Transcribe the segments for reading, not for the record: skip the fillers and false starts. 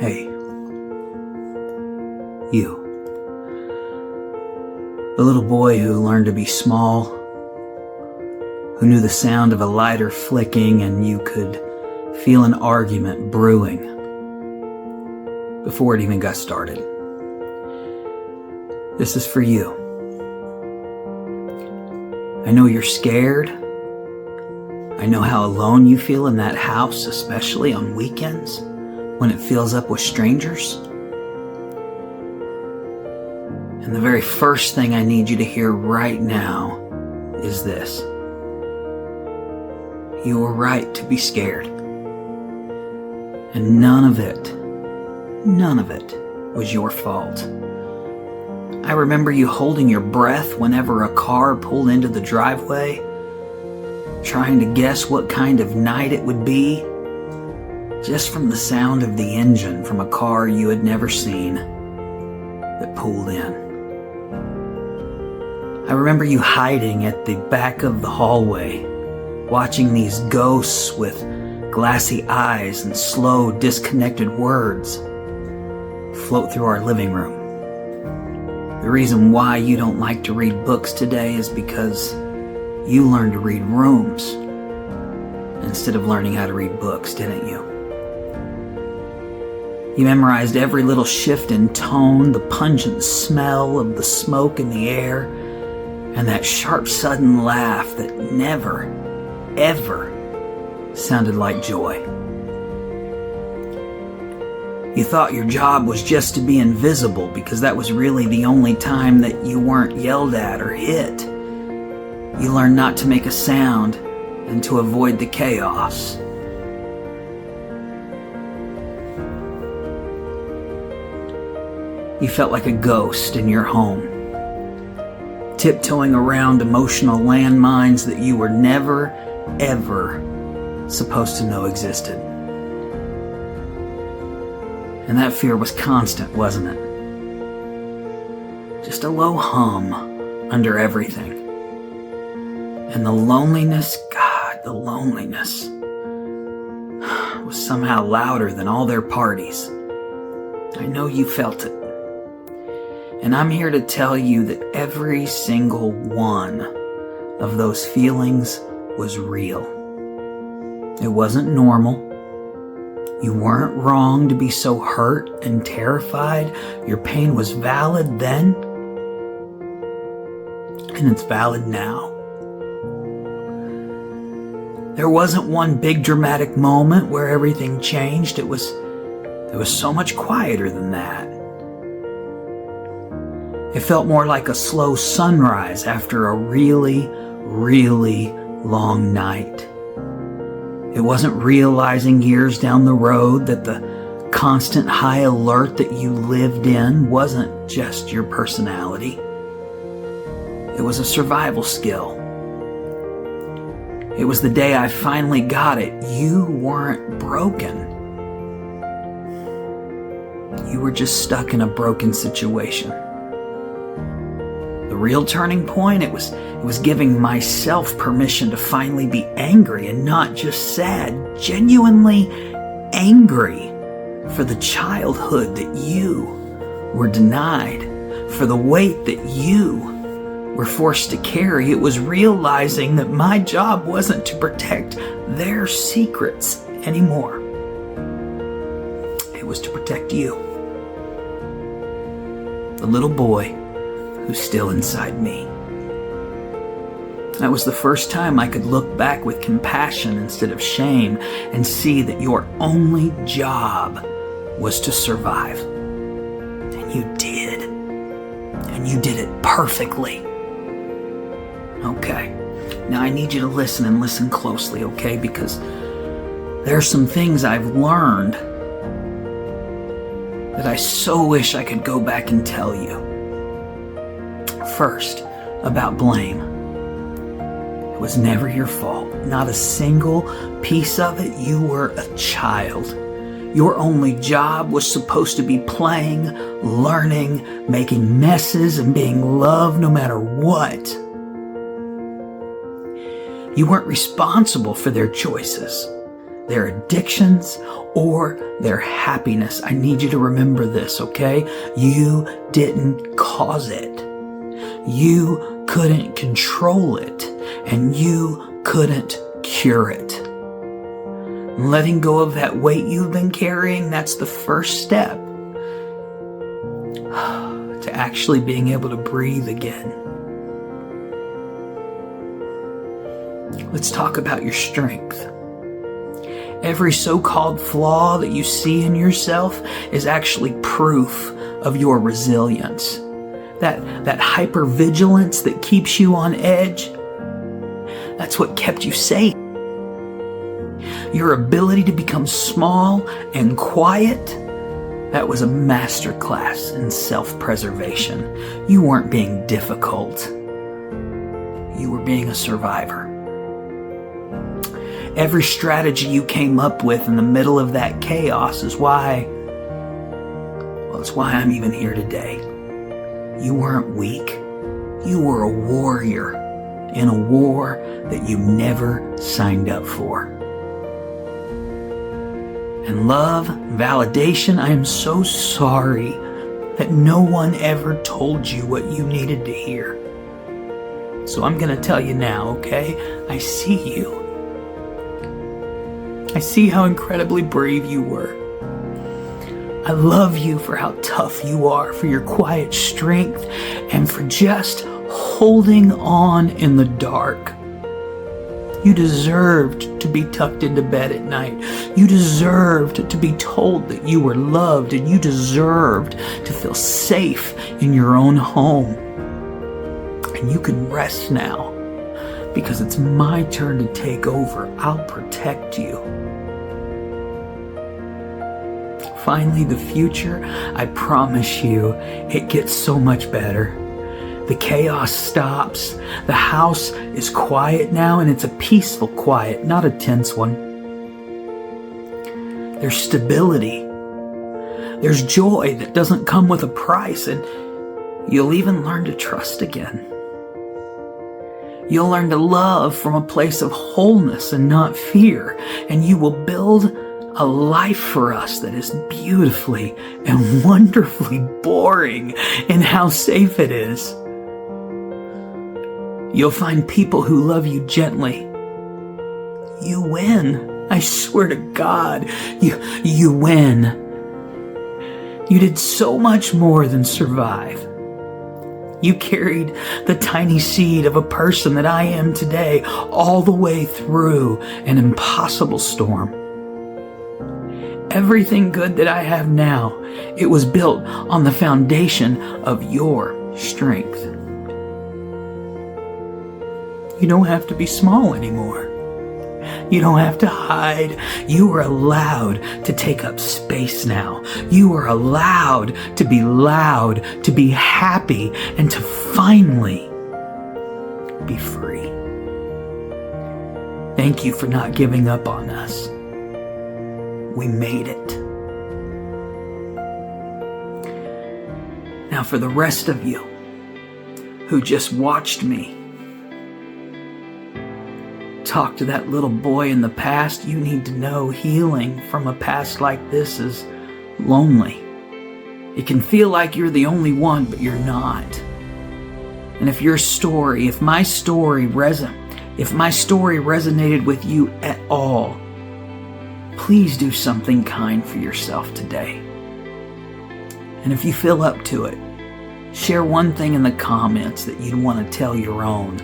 Hey, you. The little boy who learned to be small, who knew the sound of a lighter flicking and you could feel an argument brewing before it even got started. This is for you. I know you're scared. I know how alone you feel in that house, especially on weekends when it fills up with strangers. And the very first thing I need you to hear right now is this. You were right to be scared. And none of it was your fault. I remember you holding your breath whenever a car pulled into the driveway, trying to guess what kind of night it would be, just from the sound of the engine from a car you had never seen that pulled in. I remember you hiding at the back of the hallway, watching these ghosts with glassy eyes and slow, disconnected words float through our living room. The reason why you don't like to read books today is because you learned to read rooms instead of learning how to read books, didn't you? You memorized every little shift in tone, the pungent smell of the smoke in the air, and that sharp, sudden laugh that never, ever sounded like joy. You thought your job was just to be invisible because that was really the only time that you weren't yelled at or hit. You learned not to make a sound and to avoid the chaos. You felt like a ghost in your home, tiptoeing around emotional landmines that you were never, ever supposed to know existed. And that fear was constant, wasn't it? Just a low hum under everything. And the loneliness, God, the loneliness was somehow louder than all their parties. I know you felt it. And I'm here to tell you that every single one of those feelings was real. It wasn't normal. You weren't wrong to be so hurt and terrified. Your pain was valid then, and it's valid now. There wasn't one big dramatic moment where everything changed. It was so much quieter than that. It felt more like a slow sunrise after a really, really long night. It wasn't realizing years down the road that the constant high alert that you lived in wasn't just your personality. It was a survival skill. It was the day I finally got it. You weren't broken. You were just stuck in a broken situation. The real turning point, it was giving myself permission to finally be angry and not just sad, genuinely angry for the childhood that you were denied, for the weight that you were forced to carry. It was realizing that my job wasn't to protect their secrets anymore. It was to protect you, the little boy who's still inside me. That was the first time I could look back with compassion instead of shame and see that your only job was to survive. And you did. And you did it perfectly. Okay. Now I need you to listen and listen closely, okay? Because there are some things I've learned that I so wish I could go back and tell you. First, about blame. It was never your fault. Not a single piece of it. You were a child. Your only job was supposed to be playing, learning, making messes, and being loved no matter what. You weren't responsible for their choices. their addictions, or their happiness. I need you to remember this, okay? You didn't cause it. You couldn't control it, and you couldn't cure it. Letting go of that weight you've been carrying, that's the first step to actually being able to breathe again. Let's talk about your strength. Every so-called flaw that you see in yourself is actually proof of your resilience. That hypervigilance that keeps you on edge, that's what kept you safe. Your ability to become small and quiet, that was a masterclass in self-preservation. You weren't being difficult. You were being a survivor. Every strategy you came up with in the middle of that chaos is why I'm even here today. You weren't weak. You were a warrior in a war that you never signed up for. And love, validation, I am so sorry that no one ever told you what you needed to hear. So I'm going to tell you now, okay? I see you. I see how incredibly brave you were. I love you for how tough you are, for your quiet strength, and for just holding on in the dark. You deserved to be tucked into bed at night. You deserved to be told that you were loved, and you deserved to feel safe in your own home. And you can rest now, because it's my turn to take over. I'll protect you. Finally, the future, I promise you, it gets so much better. The chaos stops. The house is quiet now, and it's a peaceful quiet, not a tense one. There's stability. There's joy that doesn't come with a price, and you'll even learn to trust again. You'll learn to love from a place of wholeness and not fear, and you will build a life for us that is beautifully and wonderfully boring in how safe it is. You'll find people who love you gently. You win. I swear to God, you win. You did so much more than survive. You carried the tiny seed of a person that I am today all the way through an impossible storm. Everything good that I have now, it was built on the foundation of your strength. You don't have to be small anymore. You don't have to hide. You are allowed to take up space now. You are allowed to be loud, to be happy, and to finally be free. Thank you for not giving up on us. We made it. Now for the rest of you who just watched me talk to that little boy in the past, you need to know healing from a past like this is lonely. It can feel like you're the only one, but you're not. And if my story resonated with you at all, please do something kind for yourself today. And if you feel up to it, share one thing in the comments that you'd want to tell your own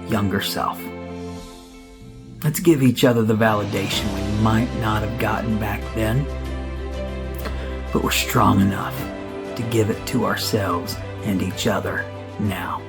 younger self. Let's give each other the validation we might not have gotten back then, but we're strong enough to give it to ourselves and each other now.